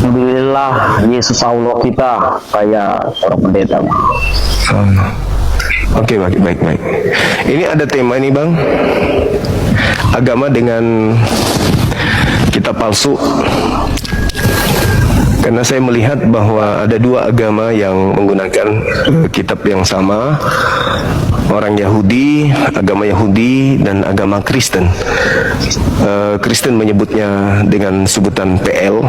Alhamdulillah, Yesus Allah kita kayak orang pendeta. Oke, baik. Ini ada tema ini Bang, agama dengan kitab palsu. Karena saya melihat bahwa ada dua agama yang menggunakan kitab yang sama, orang Yahudi, agama Yahudi dan agama Kristen. Kristen menyebutnya dengan sebutan PL,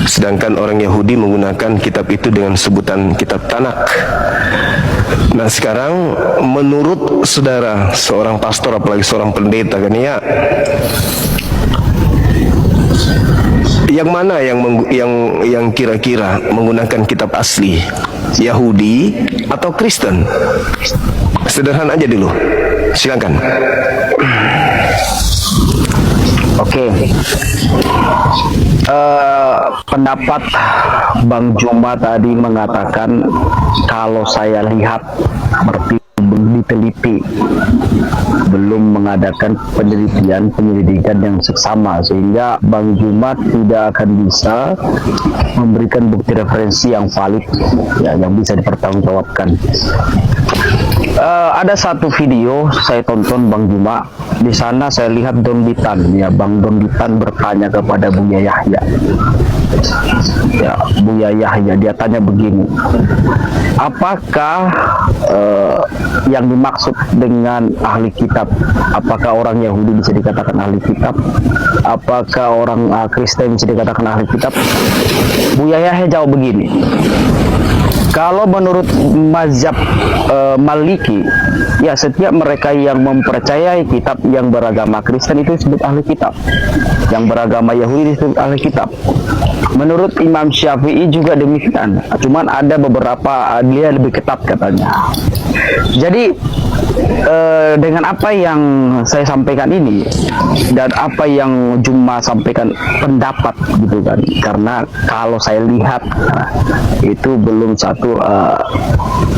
sedangkan orang Yahudi menggunakan kitab itu dengan sebutan kitab Tanakh. Nah sekarang menurut saudara, seorang pastor apalagi seorang pendeta kan ya, yang mana yang kira-kira menggunakan kitab asli, Yahudi atau Kristen? Sederhana aja dulu, silakan. Oke. Pendapat Bang Juma tadi mengatakan kalau saya lihat diteliti, belum mengadakan penyelidikan yang seksama, sehingga Bang Juma tidak akan bisa memberikan bukti referensi yang valid ya, yang bisa dipertanggungjawabkan. Ada satu video saya tonton Bang Juma, di sana saya lihat Don Bitan ya, Bang Don Bitan bertanya kepada Buya Yahya. Ya, Buya Yahya dia tanya begini, apakah yang dimaksud dengan ahli kitab, apakah orang Yahudi bisa dikatakan ahli kitab, apakah orang Kristen bisa dikatakan ahli kitab? Buya Yahya jawab begini, kalau menurut mazhab Maliki, ya setiap mereka yang mempercayai kitab yang beragama Kristen itu disebut ahli kitab, yang beragama Yahudi disebut ahli kitab. Menurut Imam Syafi'i juga demikian, cuman ada beberapa dia lebih ketat katanya. Jadi dengan apa yang saya sampaikan ini dan apa yang Juma sampaikan pendapat gitu kan, karena kalau saya lihat itu belum satu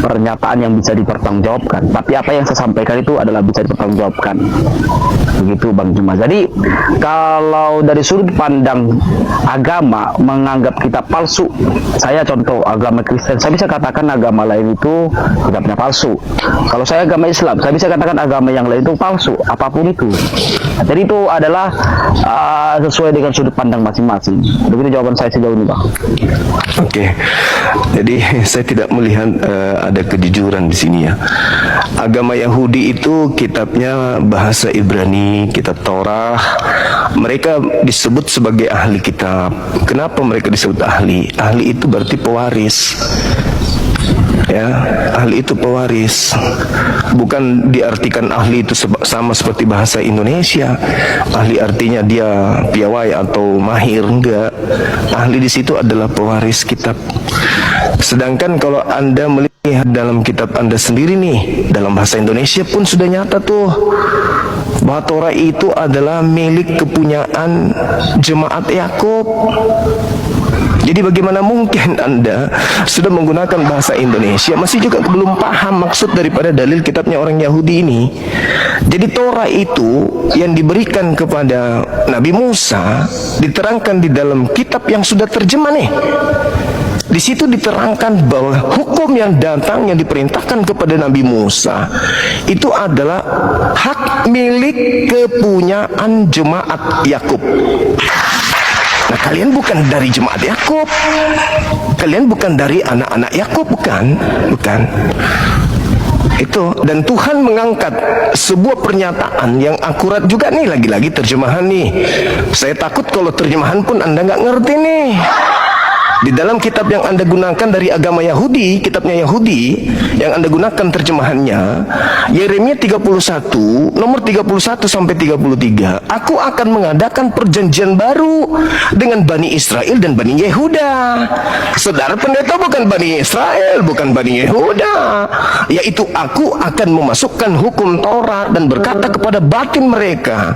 pernyataan yang bisa dipertanggungjawabkan, tapi apa yang saya sampaikan itu adalah bisa dipertanggungjawabkan, begitu Bang Juma. Jadi kalau dari sudut pandang agama menganggap kitab palsu, saya contoh agama Kristen, saya bisa katakan agama lain itu kitabnya palsu. Kalau saya agama Islam, saya bisa katakan agama yang lain itu palsu, apapun itu. Jadi itu adalah sesuai dengan sudut pandang masing-masing. Begitu jawaban saya sejauh ini, Bang. Oke, jadi saya tidak melihat ada kejujuran di sini ya. Agama Yahudi itu kitabnya bahasa Ibrani, kitab Torah. Mereka disebut sebagai ahli kitab. Kenapa mereka disebut ahli? Ahli itu berarti pewaris. Ya, ahli itu pewaris. Bukan diartikan ahli itu sama seperti bahasa Indonesia. Ahli artinya dia piawai atau mahir, enggak. Ahli di situ adalah pewaris kitab. Sedangkan kalau Anda melihat dalam kitab Anda sendiri nih, dalam bahasa Indonesia pun sudah nyata tuh bahwa Torah itu adalah milik kepunyaan jemaat Yakub. Jadi bagaimana mungkin Anda sudah menggunakan bahasa Indonesia masih juga belum paham maksud daripada dalil kitabnya orang Yahudi ini? Jadi Torah itu yang diberikan kepada Nabi Musa diterangkan di dalam kitab yang sudah terjemah nih. Di situ diterangkan bahwa hukum yang datang yang diperintahkan kepada Nabi Musa itu adalah hak milik kepunyaan jemaat Yakub. Nah, kalian bukan dari jemaat Yakub. Kalian bukan dari anak-anak Yakub, bukan. Itu, dan Tuhan mengangkat sebuah pernyataan yang akurat juga nih, lagi-lagi terjemahan nih. Saya takut kalau terjemahan pun Anda nggak ngerti nih. Di dalam kitab yang Anda gunakan dari agama Yahudi, kitabnya Yahudi, yang Anda gunakan terjemahannya, Yeremia 31, nomor 31 sampai 33, aku akan mengadakan perjanjian baru dengan Bani Israel dan Bani Yehuda. Saudara pendeta bukan Bani Israel, bukan Bani Yehuda, yaitu aku akan memasukkan hukum Taurat dan berkata kepada batin mereka,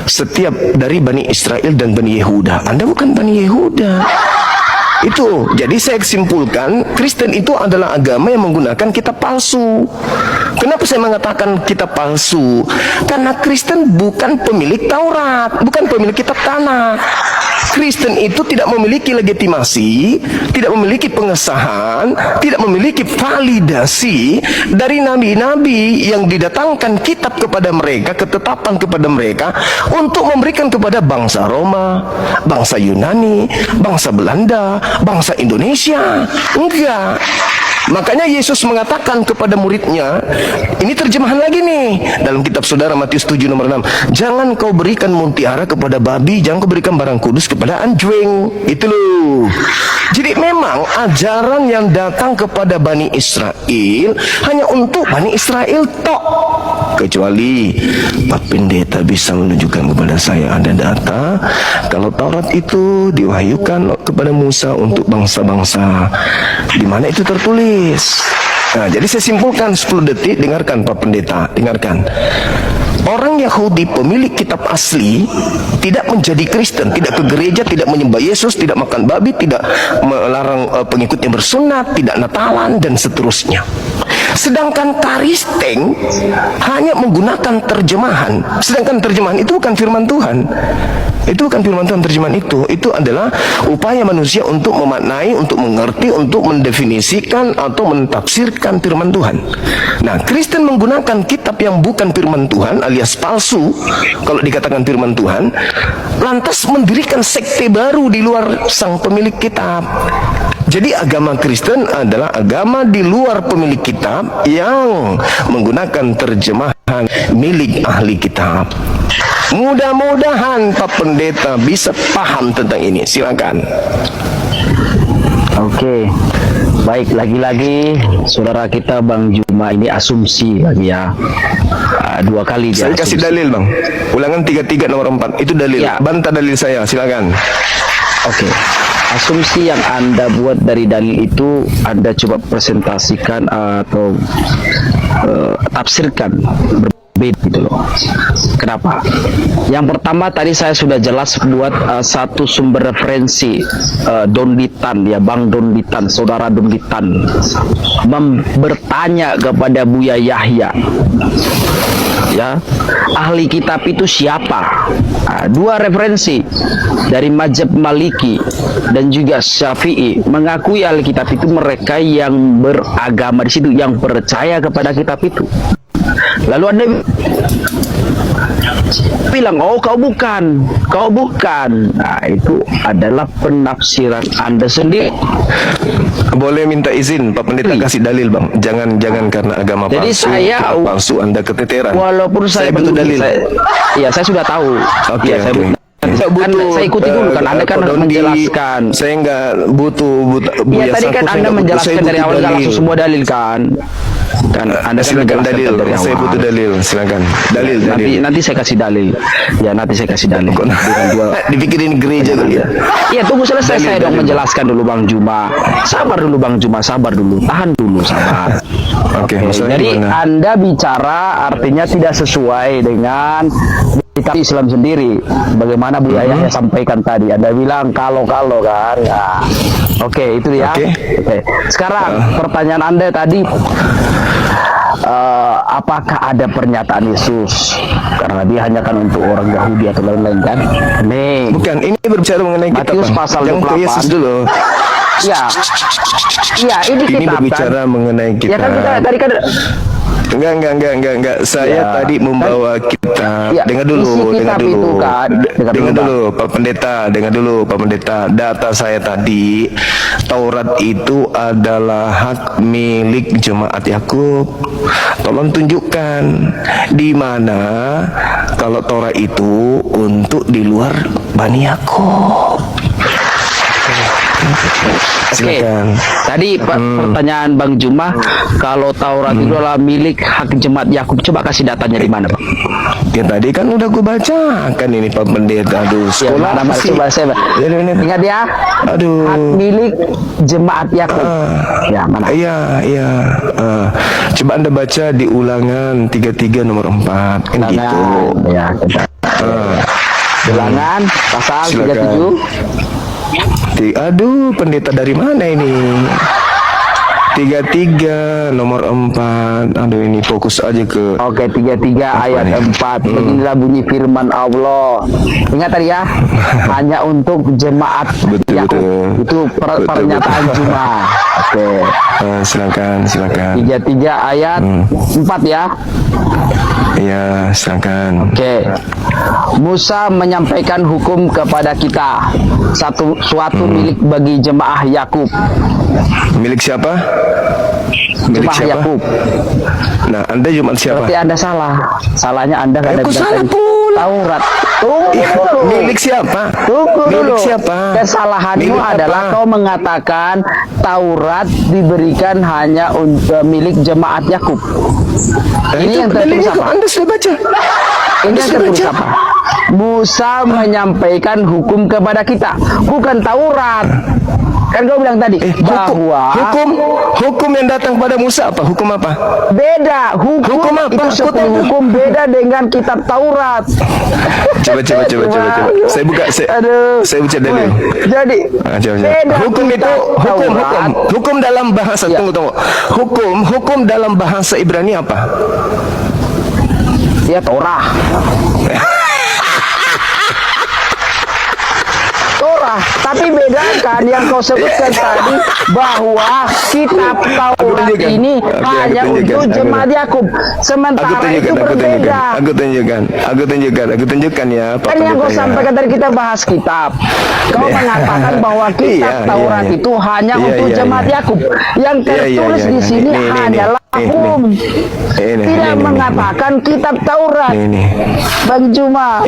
setiap dari Bani Israel dan Bani Yehuda. Anda bukan Bani Yehuda. Itu, jadi saya simpulkan Kristen itu adalah agama yang menggunakan kitab palsu. Kenapa saya mengatakan kitab palsu? Karena Kristen bukan pemilik Taurat, bukan pemilik kitab Tanakh. Kristen itu tidak memiliki legitimasi, tidak memiliki pengesahan, tidak memiliki validasi dari nabi-nabi yang didatangkan kitab kepada mereka, ketetapan kepada mereka untuk memberikan kepada bangsa Roma, bangsa Yunani, bangsa Belanda, bangsa Indonesia. Enggak. Makanya Yesus mengatakan kepada muridnya, ini terjemahan lagi nih dalam kitab saudara Matius 7 nomor 6, jangan kau berikan mutiara kepada babi, jangan kau berikan barang kudus kepada anjing. Itu loh. Jadi memang ajaran yang datang kepada Bani Israel hanya untuk Bani Israel tok. Kecuali Pak Pendeta bisa menunjukkan kepada saya ada data kalau Taurat itu diwahyukan kepada Musa untuk bangsa-bangsa, di mana itu tertulis. Nah, jadi saya simpulkan 10 detik, dengarkan Pak Pendeta, dengarkan. Orang Yahudi pemilik kitab asli tidak menjadi Kristen, tidak ke gereja, tidak menyembah Yesus, tidak makan babi, tidak melarang pengikutnya bersunat, tidak Natalan dan seterusnya. Sedangkan Karisteng hanya menggunakan terjemahan. Sedangkan terjemahan itu bukan firman Tuhan. Itu bukan firman Tuhan, terjemahan itu adalah upaya manusia untuk memaknai, untuk mengerti, untuk mendefinisikan atau mentafsirkan firman Tuhan. Nah, Kristen menggunakan kitab yang bukan firman Tuhan alias palsu, kalau dikatakan firman Tuhan, lantas mendirikan sekte baru di luar sang pemilik kitab. Jadi agama Kristen adalah agama di luar pemilik kitab yang menggunakan terjemahan milik ahli kitab. Mudah-mudahan Pak Pendeta bisa paham tentang ini. Silakan. Oke, baik, lagi-lagi saudara kita Bang Juma ini asumsi lagi ya. Dua kali dia Saya kasih dalil Bang. Ulangan 33 nomor 4 itu dalil. Ya. Bantah dalil saya, silakan. Oke. Asumsi yang Anda buat dari dalil itu Anda coba presentasikan atau tafsirkan berbeda gitu loh. Kenapa? Yang pertama tadi saya sudah jelas buat satu sumber referensi, Don Ditan ya, Bang Don Ditan, saudara Don Ditan bertanya kepada Buya Yahya, ya, ahli kitab itu siapa? Dua referensi dari mazhab Maliki dan juga Syafi'i mengakui ahli kitab itu mereka yang beragama di situ, yang percaya kepada kitab itu. Lalu Anda bilang, oh kau bukan. Nah, itu adalah penafsiran Anda sendiri. Boleh minta izin Pak Pendeta kasih dalil Bang. Jangan karena agama Jadi palsu. saya Palsu Anda keteteran. Walaupun saya butuh dalil. Saya sudah tahu. Oke, Ya, oke. saya ikuti dulu kan Anda kan menjelaskan. Saya nggak butuh Ya tadi kan Anda menjelaskan dari awal nggak langsung semua dalil kan Anda kan silakan menjelaskan dalil. dari awal. Saya butuh dalil. Silakan. Dalil. Nanti saya kasih dalil. Ya nanti saya kasih dalil. Bukan dua. Dipikirin gereja kali ya. Iya, tunggu selesai saya dong menjelaskan dulu Bang Juma. Sabar dulu Bang Juma, sabar dulu. Tahan dulu, sabar. Oke, jadi gimana? Anda bicara artinya tidak sesuai dengan kitab Islam sendiri. Bagaimana Bu Yahya sampaikan tadi. Anda bilang kalau kan. Nah, oke, itu ya. Oke. Sekarang pertanyaan Anda tadi, apakah ada pernyataan Yesus karena dia hanya kan untuk orang Yahudi atau lain-lain kan? Nih. Bukan, ini berbicara mengenai kitab. Matius Bang. pasal Jangan ke 28. Yesus dulu. Ya, ini Ini kitab berbicara kan? mengenai kitab. Ya kan kita tadi kan. Enggak. Saya Ya. tadi membawa kitab. Ya, Dengar dulu, isi dengar kitab dulu. itu kan. Dengar dulu, Pak Pendeta. Dengar dulu, Pak Pendeta. Data saya tadi, Taurat itu adalah hak milik jemaat Yakub. Tolong tunjukkan di mana kalau Taurat itu untuk di luar Bani Yakub. Silakan. Tadi pertanyaan Bang Juma, kalau Taurat itu adalah milik hak jemaat Yakub, coba kasih datanya di mana, Bang? Ya tadi kan udah gue bacakan ini Pak Pendeta. Aduh, sekolah mana sih. coba saya. Ingat ya. Aduh. Hak milik jemaat Yakub. Ya, mana? Iya. Coba Anda baca di Ulangan 33 nomor 4 kan gitu. Ya, kita. Ulangan pasal Silakan. 37. Aduh, pendeta dari mana ini? 33 nomor 4. Aduh, ini fokus aja ke Oke, 33 ayat nih? 4. Beginilah bunyi firman Allah. Ingat tadi ya, hanya untuk jemaat Betul, Yakub. betul. Itu Betul, pernyataan betul. cuma. Oke. silakan 33 ayat 4 ya. ya silakan. Oke. Musa menyampaikan hukum kepada kita, suatu milik bagi jemaah Yakub. Milik siapa? Milik Jemaah siapa? Yakub. Nah, Anda Jumat siapa? Berarti Anda salah. Salahnya Anda nggak ada Aku bilang salah tadi pula. Taurat. Tunggu dulu. Milik siapa? Tunggu dulu. Milik siapa? Kesalahanmu Milik adalah apa? kau mengatakan Taurat diberikan hanya untuk milik jemaat Yakub. Ini yang tertulis apa? Anda sudah baca. Ini yang tertulis apa? Musa menyampaikan hukum kepada kita, bukan Taurat. Kan kau bilang tadi bahwa hukum yang datang pada Musa apa? Hukum apa? beda Hukum apa? itu Aku tahu. hukum beda dengan kitab Taurat. Coba. Saya buka Aduh. saya baca dalil. Jadi Coba. beda Hukum itu kitab Taurat. hukum dalam bahasa Ya. tunggu. Hukum dalam bahasa Ibrani apa? Ya Torah. Torah, tapi bedakan yang kau sebutkan tadi bahwa kitab Taurat tunjukkan. ini Oke, hanya aku tunjukkan. untuk jemaat Yakub. Sementara itu berbeda. Aku tunjukkan ya. Apa Kan yang kau pendetanya. sampaikan tadi kita bahas kitab. Kau mengatakan bahwa kitab Taurat itu hanya untuk jemaat Yakub. Yang tertulis di sini hanyalah hukum. Tidak mengatakan kitab Taurat. Ini. Bang Juma.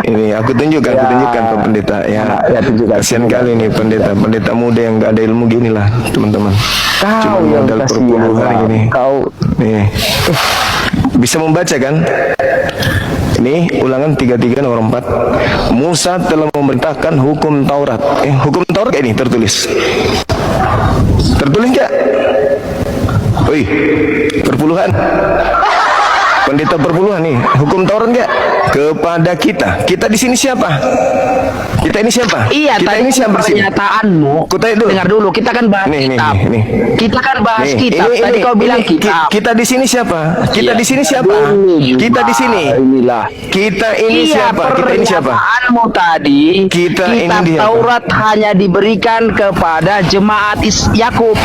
Ini aku tunjukkan Pak pendeta ya. Ya, tunjukkan. Kasihan kali nih pendeta muda yang nggak ada ilmu gini lah teman-teman. Kau yang modal kasihan, perpuluhan Bang. gini. Kau Nih. Bisa membaca kan? Ini ulangan 33 nomor 4. Musa telah memerintahkan hukum Taurat. Hukum Taurat kayak ini tertulis. Tertulis enggak? Wih, perpuluhan. Pendeta perpuluhan nih, hukum Taurat enggak? Kepada kita. Kita di sini siapa? Kita ini siapa? Iya, kita tadi ini siapa sih? pernyataanmu. Ku tanya dulu. Dengar dulu, kita kan bahas kitab. Kita kan bahas kitab. Tadi kau bilang kitab. Kita di sini siapa? Kita Iya. di sini siapa? Dulu, Kita di sini. Inilah. Kita ini siapa? Kita ini siapa? Pernyataanmu tadi, Kita ini kitab dia, Taurat hanya diberikan kepada jemaat Yakub.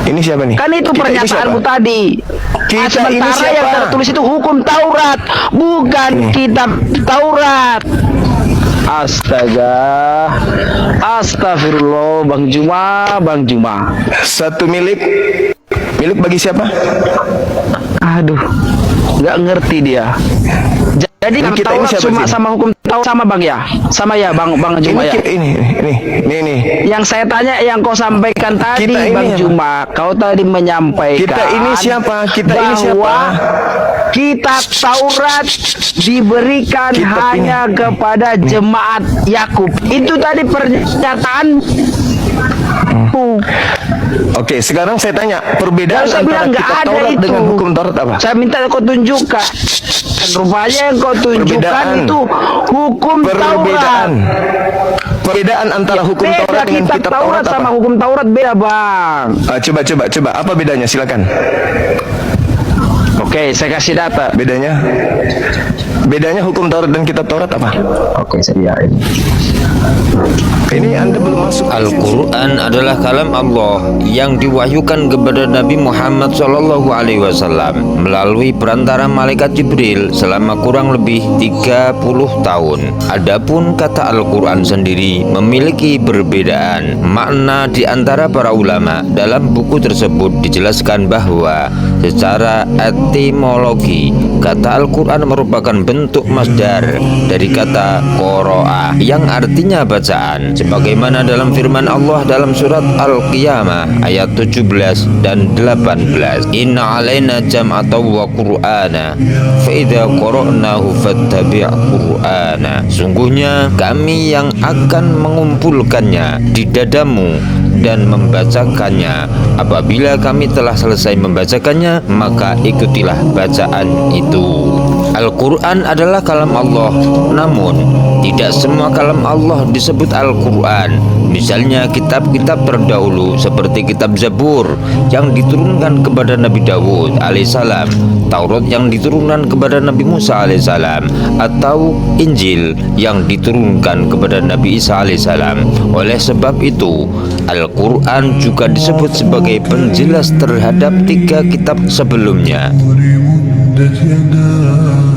Ini siapa nih? Kan itu Kita ini pernyataanmu siapa? tadi. Kita ini Sementara siapa? yang tertulis itu hukum Taurat, bukan kitab Taurat. Astaga. Astagfirullah, Bang Juma. Satu milik bagi siapa? Aduh, nggak ngerti dia. Jadi Ini kita ini Taurat siapa cuma sih? sama hukum Taurat sama Bang ya? Sama ya Bang Juma ya? Ini. Yang saya tanya yang kau sampaikan tadi Kita ini Bang apa? Juma, kau tadi menyampaikan Kita ini siapa? Kita ini siapa? bahwa kitab Taurat diberikan Kitab hanya kepada jemaat Yakub. Itu tadi pernyataan. Oke, sekarang saya tanya perbedaan Saya antara bilang nggak kitab ada Taurat itu. dengan hukum Taurat apa? Saya minta kau tunjukkan. Rupanya yang kau tunjukkan Perbedaan. itu hukum Taurat. Perbedaan antara hukum Beda Taurat dengan kitab kitab Taurat Taurat sama apa? hukum Taurat beda Bang. Coba apa bedanya? Silakan. Oke, saya kasih data. Bedanya hukum Taurat dan kitab Taurat apa? Oke, saya Ini Anda belum masuk. Al-Quran adalah kalam Allah yang diwahyukan kepada Nabi Muhammad SAW melalui perantara malaikat Jibril selama kurang lebih 30 tahun. Adapun kata Al-Quran sendiri memiliki perbedaan makna di antara para ulama. Dalam buku tersebut dijelaskan bahwa secara etimologi kata Al-Quran merupakan bentuk masdar dari kata qoro'ah yang artinya bacaan, sebagaimana dalam firman Allah dalam surat Al-Qiyamah ayat 17 dan 18. Inna alaina jam'atahu wa qur'ana fa idza qara'nahu fattabi' qur'ana. Sungguhnya kami yang akan mengumpulkannya di dadamu dan membacakannya. Apabila kami telah selesai membacakannya, maka ikutilah bacaan itu. Al-Quran adalah kalam Allah, namun tidak semua kalam Allah disebut Al-Quran. Misalnya kitab-kitab terdahulu seperti kitab Zabur yang diturunkan kepada Nabi Dawud alaihissalam, Taurat yang diturunkan kepada Nabi Musa alaihissalam, atau Injil yang diturunkan kepada Nabi Isa alaihissalam. Oleh sebab itu, Al-Quran juga disebut sebagai penjelas terhadap 3 kitab sebelumnya. مدت يداه